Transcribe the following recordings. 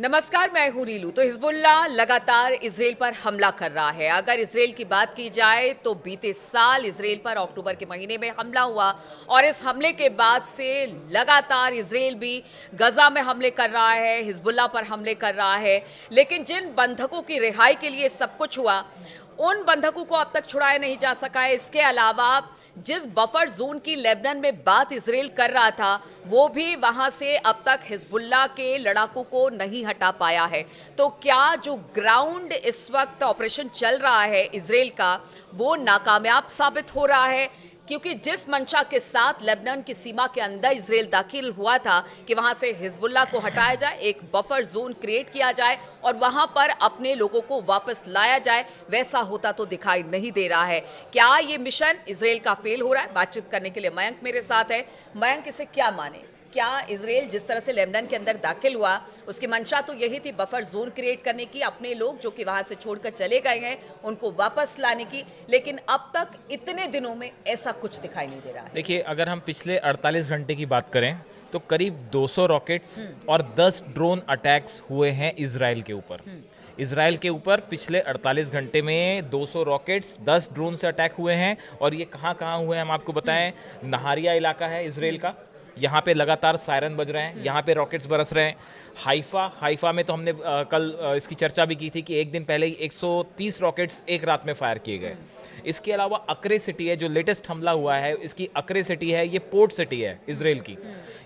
नमस्कार, मैं हूं रीलू। तो हिजबुल्ला लगातार इजराइल पर हमला कर रहा है। अगर इजराइल की बात की जाए तो बीते साल इजराइल पर अक्टूबर के महीने में हमला हुआ और इस हमले के बाद से लगातार इजराइल भी गजा में हमले कर रहा है, हिजबुल्ला पर हमले कर रहा है। लेकिन जिन बंधकों की रिहाई के लिए सब कुछ हुआ, उन बंधकों को अब तक छुड़ाया नहीं जा सका है। इसके अलावा जिस बफर जोन की लेबनान में बात इजराइल कर रहा था, वो भी वहां से अब तक हिजबुल्ला के लड़ाकों को नहीं हटा पाया है। तो क्या जो ग्राउंड इस वक्त ऑपरेशन चल रहा है इजराइल का, वो नाकामयाब साबित हो रहा है? क्योंकि जिस मंशा के साथ लेबनान की सीमा के अंदर इजराइल दाखिल हुआ था कि वहां से हिजबुल्ला को हटाया जाए, एक बफर जोन क्रिएट किया जाए और वहां पर अपने लोगों को वापस लाया जाए, वैसा होता तो दिखाई नहीं दे रहा है। क्या ये मिशन इजराइल का फेल हो रहा है? बातचीत करने के लिए मयंक मेरे साथ है। मयंक, इसे क्या माने? क्या इजराइल जिस तरह से लेबनान के अंदर दाखिल हुआ, उसकी मंशा तो यही थी बफर जोन क्रिएट करने की, अपने लोग जो कि वहां से छोड़कर चले गए हैं उनको वापस लाने की, लेकिन अब तक इतने दिनों में ऐसा कुछ दिखाई नहीं दे रहा है। देखिए, अगर हम पिछले 48 घंटे की बात करें तो करीब 200 रॉकेट्स और 10 ड्रोन अटैक्स हुए हैं इजराइल के ऊपर। इजराइल के ऊपर पिछले 48 घंटे में 200 रॉकेट्स 10 ड्रोन से अटैक हुए हैं। और ये कहाँ कहाँ हुए हैं हम आपको बताएं। नहारिया इलाका है इजराइल का, यहाँ पे लगातार सायरन बज रहे हैं, यहाँ पे रॉकेट्स बरस रहे हैं। हाइफा में तो हमने कल इसकी चर्चा भी की थी कि एक दिन पहले ही 130 रॉकेट्स एक रात में फायर किए गए। इसके अलावा अक्रे सिटी है, जो लेटेस्ट हमला हुआ है, इसकी अक्रे सिटी है, ये पोर्ट सिटी है इजराइल की।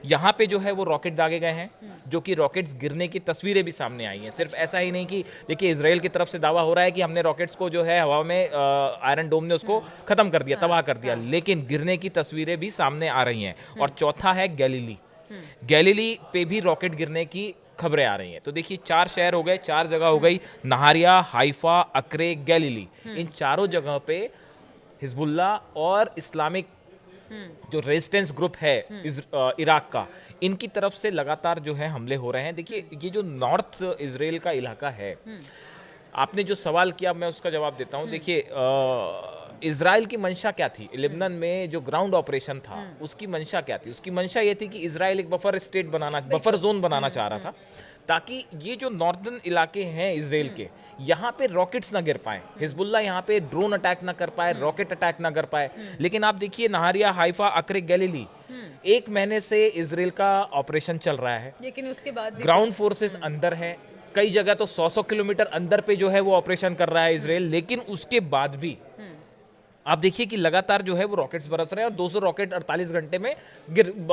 यहाँ पे जो है वो रॉकेट दागे गए हैं, जो कि रॉकेट्स गिरने की तस्वीरें भी सामने आई हैं। सिर्फ ऐसा ही नहीं कि देखिए, इजराइल की तरफ से दावा हो रहा है कि हमने रॉकेट्स को जो है हवा में आयरन डोम ने उसको खत्म कर दिया, तबाह कर दिया, लेकिन गिरने की तस्वीरें भी सामने आ रही हैं। और चौथा है गैलीली पे भी रॉकेट गिरने की खबरें आ रही हैं। तो देखिए, 4 शहर हो गए, 4 जगह हो गई, नहारिया, हाइफा, अक्रे, गैलीली। इन चारों जगह पे हिजबुल्ला और इस्लामिक जो रेजिस्टेंस ग्रुप है इराक का, इनकी तरफ से लगातार जो है हमले हो रहे हैं। देखिए, ये जो नॉर्थ इजराइल का इलाका है, आपने जो सवाल किया मैं उसका जवाब देता हूँ। देखिए, इजराइल की मंशा क्या थी? लेबनान में जो ग्राउंड ऑपरेशन था, उसकी मंशा क्या थी? उसकी मंशा ये थी कि इजराइल एक बफर जोन बनाना चाह रहा था, ताकि ये जो नॉर्दर्न इलाके हैं इजराइल के, यहाँ पे रॉकेट्स ना गिर पाए, हिजबुल्ला यहाँ पे ड्रोन अटैक ना कर पाए, रॉकेट अटैक ना कर पाए। लेकिन आप देखिए, नहारिया, हाइफा, अक्रे, गैलीली, 1 महीने से इजराइल का ऑपरेशन चल रहा है, लेकिन उसके बाद ग्राउंड फोर्सेस अंदर है। कई जगह तो 100 किलोमीटर अंदर पे जो है वो ऑपरेशन कर रहा है इजराइल। लेकिन उसके बाद भी आप देखिए कि लगातार जो है वो रॉकेट्स बरस रहे हैं और 200 रॉकेट 48 घंटे में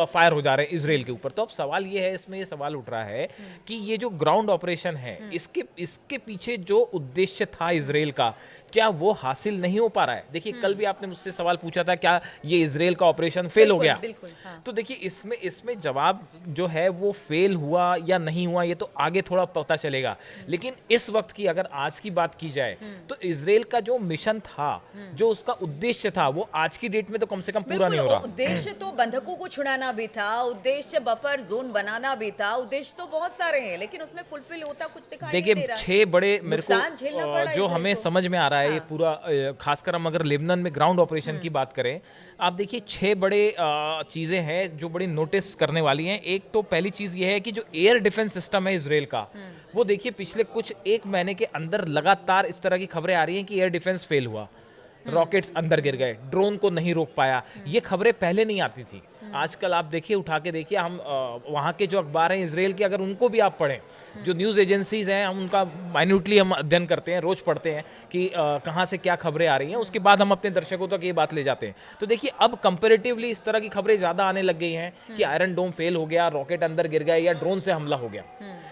फायर हो जा रहे हैं इजराइल के ऊपर। तो अब सवाल ये है, इसमें ये सवाल उठ रहा है कि ये जो ग्राउंड ऑपरेशन है, इसके पीछे जो उद्देश्य था इजराइल का, क्या वो हासिल नहीं हो पा रहा है? देखिए, कल भी आपने मुझसे सवाल पूछा था, क्या ये इजराइल का ऑपरेशन फेल हो गया? हाँ। तो देखिए, इसमें जवाब जो है वो फेल हुआ या नहीं हुआ, ये तो आगे थोड़ा पता चलेगा। लेकिन इस वक्त की अगर आज की बात की जाए तो इजराइल का जो मिशन था, जो उसका उद्देश्य था, वो आज की डेट में तो कम से कम पूरा नहीं हो रहा। उद्देश्य तो बंधकों को छुड़ाना भी था, उद्देश्य बफर जोन बनाना भी था, उद्देश्य तो बहुत सारे हैं, लेकिन उसमें फुलफिल होता कुछ दिखाई नहीं दे रहा। 6 बड़े मेरे को जो हमें समझ में आ रहा है ये पूरा, खासकर हम अगर लेबनान में ग्राउंड ऑपरेशन की बात करें, आप देखिए 6 बड़े चीजें हैं जो बड़ी नोटिस करने वाली हैं। एक तो पहली चीज ये है कि जो एयर डिफेंस सिस्टम है इजराइल का, वो देखिए पिछले कुछ 1 महीने के अंदर लगातार इस तरह की खबरें आ रही हैं कि एयर डिफेंस फेल हुआ, रॉकेट्स अंदर गिर गए, ड्रोन को नहीं रोक पाया। ये खबरें पहले नहीं आती थी। आजकल आप देखिए, उठा के देखिए, हम वहाँ के जो अखबार हैं इजराइल के, अगर उनको भी आप पढ़ें, जो न्यूज़ एजेंसीज हैं, हम उनका माइन्यूटली हम अध्ययन करते हैं, रोज पढ़ते हैं कि कहाँ से क्या खबरें आ रही हैं, उसके बाद हम अपने दर्शकों तक ये बात ले जाते हैं। तो देखिए, अब कंपैरेटिवली इस तरह की खबरें ज़्यादा आने लग गई हैं कि आयरन डोम फेल हो गया, रॉकेट अंदर गिर गए या ड्रोन से हमला हो गया।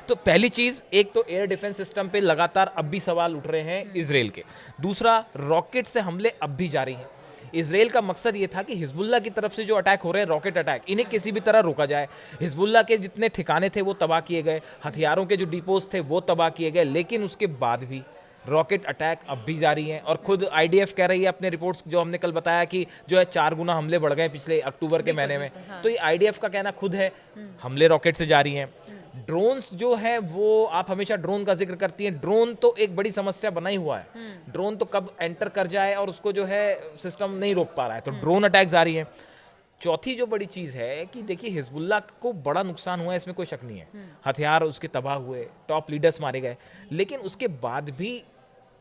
तो पहली चीज़, एक तो एयर डिफेंस सिस्टम पे लगातार अब भी सवाल उठ रहे हैं इजराइल के। दूसरा, रॉकेट से हमले अब भी जारी हैं। इजराइल का मकसद ये था कि हिजबुल्ला की तरफ से जो अटैक हो रहे हैं, रॉकेट अटैक, इन्हें किसी भी तरह रोका जाए। हिजबुल्ला के जितने ठिकाने थे वो तबाह किए गए, हथियारों के जो डिपोज थे वो तबाह किए गए, लेकिन उसके बाद भी रॉकेट अटैक अब भी जारी हैं। और खुद आईडीएफ कह रही है अपने रिपोर्ट्स, जो हमने कल बताया कि जो है 4 गुना हमले बढ़ गए पिछले अक्टूबर के महीने में। तो ये आईडीएफ का कहना खुद है, हमले रॉकेट से जारी हैं। ड्रोन्स जो है वो, आप हमेशा ड्रोन का जिक्र करती हैं, ड्रोन तो एक बड़ी समस्या बना ही हुआ है। ड्रोन तो कब एंटर कर जाए और उसको जो है सिस्टम नहीं रोक पा रहा है, तो ड्रोन अटैक जारी है। चौथी जो बड़ी चीज़ है कि देखिए हिजबुल्ला को बड़ा नुकसान हुआ है, इसमें कोई शक नहीं है। हथियार उसके तबाह हुए, टॉप लीडर्स मारे गए, लेकिन उसके बाद भी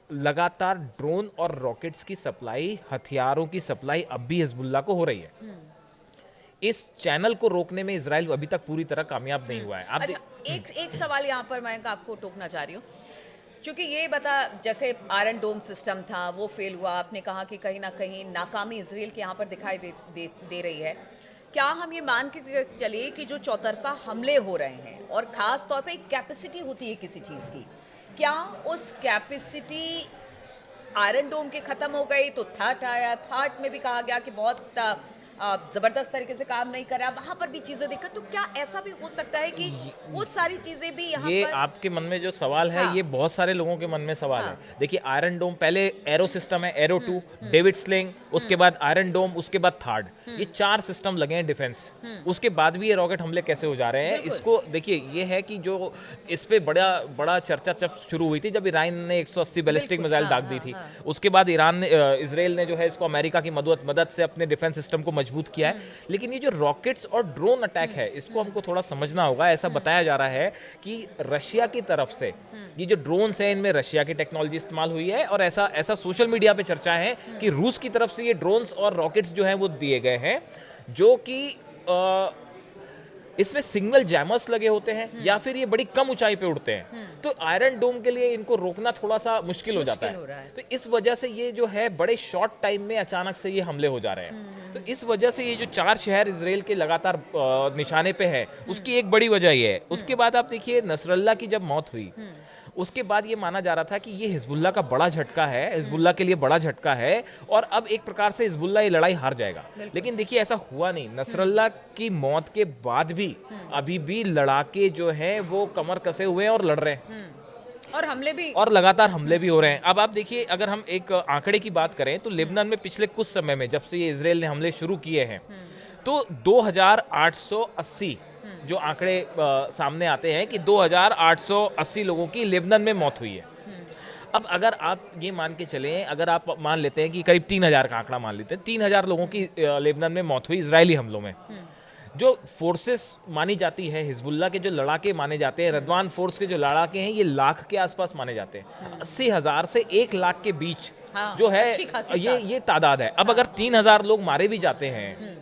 लगातार ड्रोन और रॉकेट्स की सप्लाई, हथियारों की सप्लाई अब भी हिजबुल्ला को हो रही है। इस चैनल को रोकने में इजराइल अभी तक पूरी तरह कामयाब नहीं हुआ है। आप अच्छा, एक सवाल यहाँ पर मैं आपको टोकना चाह रही हूँ, क्योंकि ये बता, जैसे आयरन डोम सिस्टम था वो फेल हुआ, आपने कहा कि कहीं ना कहीं नाकामी इसराइल के यहाँ पर दिखाई दे रही है। क्या हम ये मान के चले कि जो चौतरफा हमले हो रहे हैं और ख़ास तौर पे एक कैपेसिटी होती है किसी चीज़ की, क्या उस कैपेसिटी आयरन डोम के ख़त्म हो गई तो थाट आया, थाट में भी कहा गया कि बहुत ज़बरदस्त तरीके से काम नहीं कर रहा, वहाँ पर भी चीज़ें दिक्कत, तो क्या ऐसा भी हो सकता है कि वो सारी चीज़ें भी यहाँ ये पर आपके मन में जो सवाल है, हाँ। ये बहुत सारे लोगों के मन में सवाल हाँ। है। देखिए आयरन डोम, पहले एरो सिस्टम है, एरो 2, डेविड स्लिंग, उसके बाद आयरन डोम, उसके बाद थार्ड, ये 4 सिस्टम लगे हैं डिफेंस। उसके बाद भी ये रॉकेट हमले कैसे हो जा रहे हैं, इसको देखिए। ये है कि जो इस पे बड़ा बड़ा चर्चा जब शुरू हुई थी, जब ईरान ने 180 बैलिस्टिक मिसाइल दाग दी थी, उसके बाद इसराइल ने जो है इसको अमेरिका की मदद से अपने डिफेंस सिस्टम को मजबूत किया है। लेकिन ये जो रॉकेट्स और ड्रोन अटैक है, इसको हमको थोड़ा समझना होगा। ऐसा बताया जा रहा है कि रशिया की तरफ से ये जो ड्रोन्स हैं, इनमें रशिया की टेक्नोलॉजी इस्तेमाल हुई है, और ऐसा सोशल मीडिया पे चर्चा है कि रूस की तरफ से ये ड्रोन्स और रॉकेट्स जो हैं वो दिए गए हैं, जो कि इसमें सिग्नल जैमर्स लगे होते हैं या फिर ये बड़ी कम ऊंचाई पे उड़ते हैं। तो आयरन डोम के लिए इनको रोकना थोड़ा सा मुश्किल हो जाता है। तो इस वजह से ये जो है बड़े शॉर्ट टाइम में अचानक से ये हमले हो जा रहे हैं। तो इस वजह से ये जो 4 शहर इजराइल के लगातार निशाने पे है, उसकी एक बड़ी वजह ये है। उसके बाद आप देखिए नसरल्ला की जब मौत हुई, उसके बाद ये माना जा रहा था कि ये हिजबुल्ला का बड़ा झटका है, हिजबुल्ला के लिए बड़ा झटका है, और अब एक प्रकार से हिजबुल्ला ये लड़ाई हार जाएगा। लेकिन देखिए ऐसा हुआ नहीं। नसरल्ला की मौत के बाद भी अभी भी लड़ाके जो हैं वो कमर कसे हुए हैं और लड़ रहे हैं, और हमले भी, और लगातार हमले भी हो रहे हैं। अब आप देखिए, अगर हम एक आंकड़े की बात करें तो लेबनान में पिछले कुछ समय में, जब से ये इजराइल ने हमले शुरू किए हैं, तो 2880 जो आंकड़े सामने आते हैं कि 2880 लोगों की लेबनान में मौत हुई है। अब अगर आप ये मान के चलें, अगर आप मान लेते हैं कि करीब 3000 का आंकड़ा मान लेते हैं, 3000 लोगों की लेबनान में मौत हुई इजरायली हमलों में। जो फोर्सेस मानी जाती है, हिजबुल्ला के जो लड़ाके माने जाते हैं, रद्वान फोर्स के जो लड़ाके हैं, ये लाख के आसपास माने जाते हैं। 80,000 से 1 लाख के बीच जो है ये तादाद है। अब अगर 3000 लोग मारे भी जाते हैं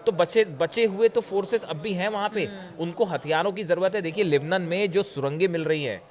तो बचे हुए तो फोर्सेस अब भी हैं वहां पे, उनको हथियारों की जरूरत है। देखिए लेबनान में जो सुरंगें मिल रही है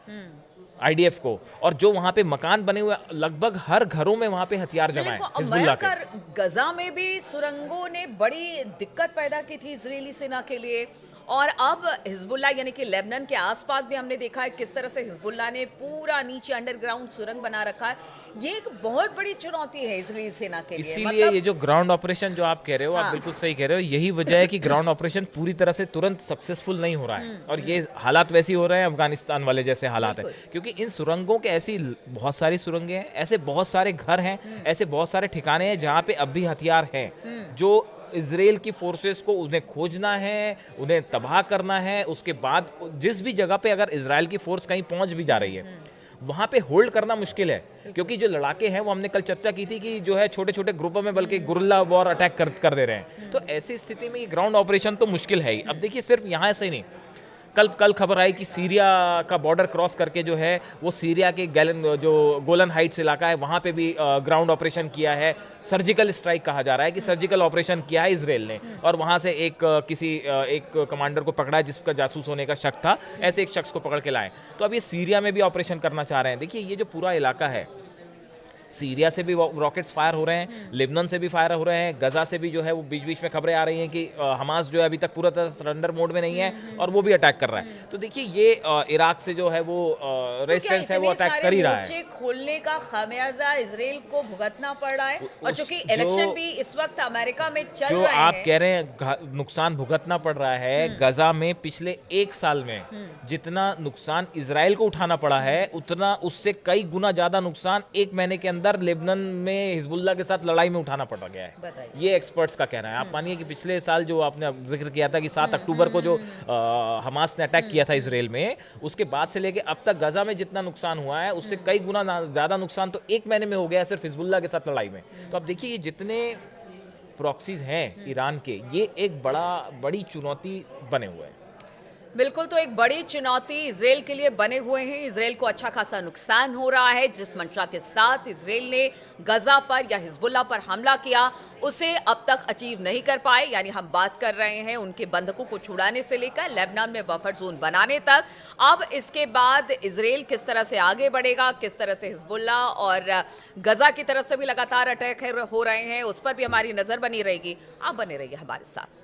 आईडीएफ को, और जो वहां पे मकान बने हुए, लगभग हर घरों में वहां पे हथियार जमा है हिजबुल्लाह के। गजा में भी सुरंगों ने बड़ी दिक्कत पैदा की थी इजरायली सेना के लिए, और अब हिजबुल्लाह यानी कि लेबनान के आसपास भी हमने देखा है किस तरह से हिजबुल्लाह ने पूरा नीचे अंडरग्राउंड सुरंग बना रखा है। ये एक बहुत बड़ी चुनौती है इजरायली सेना के लिए। इसीलिए ये जो ग्राउंड ऑपरेशन जो आप कह रहे हो, आप बिल्कुल सही कह रहे हो, यही वजह है कि ग्राउंड ऑपरेशन पूरी तरह से तुरंत सक्सेसफुल नहीं हो रहा है। और ये हालात वैसे हो रहे हैं, अफगानिस्तान वाले जैसे हालात है, क्योंकि इन सुरंगों के ऐसी बहुत सारी सुरंगें हैं, ऐसे बहुत सारे घर हैं, ऐसे बहुत सारे ठिकाने हैं जहाँ पे अब भी हथियार हैं, जो इजराइल की फोर्सेस को उन्हें खोजना है, उन्हें तबाह करना है। उसके बाद जिस भी जगह पे अगर इजराइल की फोर्स कहीं पहुंच भी जा रही है, वहां पे होल्ड करना मुश्किल है, क्योंकि जो लड़ाके हैं वो हमने कल चर्चा की थी कि जो है छोटे छोटे ग्रुपों में बल्कि गुरिल्ला वॉर अटैक कर दे रहे हैं। तो ऐसी स्थिति में ये ग्राउंड ऑपरेशन तो मुश्किल है ही। अब देखिए सिर्फ यहाँ ऐसे ही नहीं, कल खबर आई कि सीरिया का बॉर्डर क्रॉस करके जो है वो सीरिया के गोलन हाइट्स इलाका है, वहाँ पे भी ग्राउंड ऑपरेशन किया है। सर्जिकल स्ट्राइक कहा जा रहा है कि सर्जिकल ऑपरेशन किया है इसराइल ने, और वहाँ से एक कमांडर को पकड़ा है जिसका जासूस होने का शक था, ऐसे एक शख्स को पकड़ के लाए। तो अब ये सीरिया में भी ऑपरेशन करना चाह रहे हैं। देखिए ये जो पूरा इलाका है, सीरिया से भी रॉकेट्स फायर हो रहे हैं, लेबनान से भी फायर हो रहे हैं, गजा से भी जो है वो बीच बीच में खबरें आ रही हैं कि हमास जो है अभी तक पूरा तरह सरेंडर मोड में नहीं है और वो भी अटैक कर रहा है। तो देखिए ये इराक से जो है वो रेजिस्टेंस है वो अटैक कर ही रहा है। खोलने का खामियाजा इजराइल को भुगतना पड़ रहा है, और चूंकि इलेक्शन भी इस वक्त अमेरिका में चल रहा है, जो आप कह रहे हैं नुकसान भुगतना पड़ रहा है, गजा में पिछले 1 साल में जितना नुकसान इजराइल को उठाना पड़ा है, उतना उससे कई गुना ज्यादा नुकसान 1 महीने के अंदर लेबनान में हिजबुल्लाह के साथ लड़ाई में उठाना पड़ गया है। ये एक्सपर्ट्स का कहना है। आप मानिए कि पिछले साल जो आपने जिक्र किया था कि 7 अक्टूबर को जो हमास ने अटैक किया था इसराइल में, उसके बाद से लेके अब तक गजा में जितना नुकसान हुआ है उससे कई गुना ज्यादा नुकसान तो 1 महीने में हो गया है सिर्फ हिजबुल्लाह के साथ लड़ाई में। तो अब देखिए ये जितने प्रॉक्सीज हैं ईरान के, ये एक बड़ी चुनौती बने हुए हैं। बिल्कुल, तो एक बड़ी चुनौती इजराइल के लिए बने हुए हैं। इजराइल को अच्छा खासा नुकसान हो रहा है। जिस मंशा के साथ इजराइल ने गजा पर या हिजबुल्लाह पर हमला किया, उसे अब तक अचीव नहीं कर पाए। यानी हम बात कर रहे हैं उनके बंधकों को छुड़ाने से लेकर लेबनान में बफर जोन बनाने तक। अब इसके बाद इजराइल किस तरह से आगे बढ़ेगा, किस तरह से हिजबुल्लाह और गजा की तरफ से भी लगातार अटैक हो रहे हैं, उस पर भी हमारी नजर बनी रहेगी। आप बने रहिए हमारे साथ।